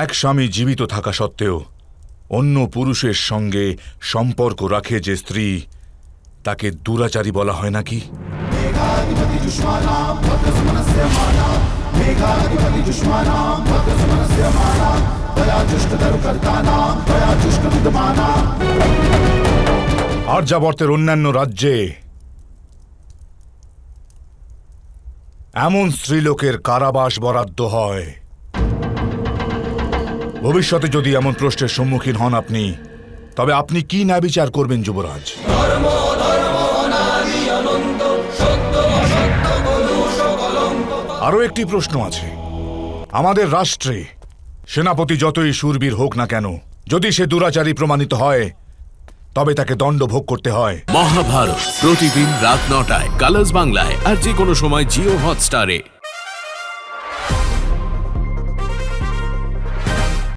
এক স্বামী জীবিত থাকা সত্ত্বেও অন্য পুরুষের সঙ্গে সম্পর্ক রাখে যে স্ত্রী, তাকে দুরাচারী বলা হয় নাকি? আর্যাবর্তের অন্যান্য রাজ্যে এমন স্ত্রীলোকের কারাবাস বরাদ্দ হয়। ভবিষ্যতে যদি এমন প্রশ্নের সম্মুখীন হন আপনি, তবে আপনি কি ন্যায় বিচার করবেন যুবরাজ? আরও একটি প্রশ্ন আছে। আমাদের রাষ্ট্রে সেনাপতি যতই শূরবীর হোক না কেন, যদি সে দুরাচারী প্রমাণিত হয়, তবে তাকে দণ্ড ভোগ করতে হয়। মহাভারত প্রতিদিন রাত ৯টায় কালার্স বাংলায় আর যে কোনো সময় জিও হটস্টারে।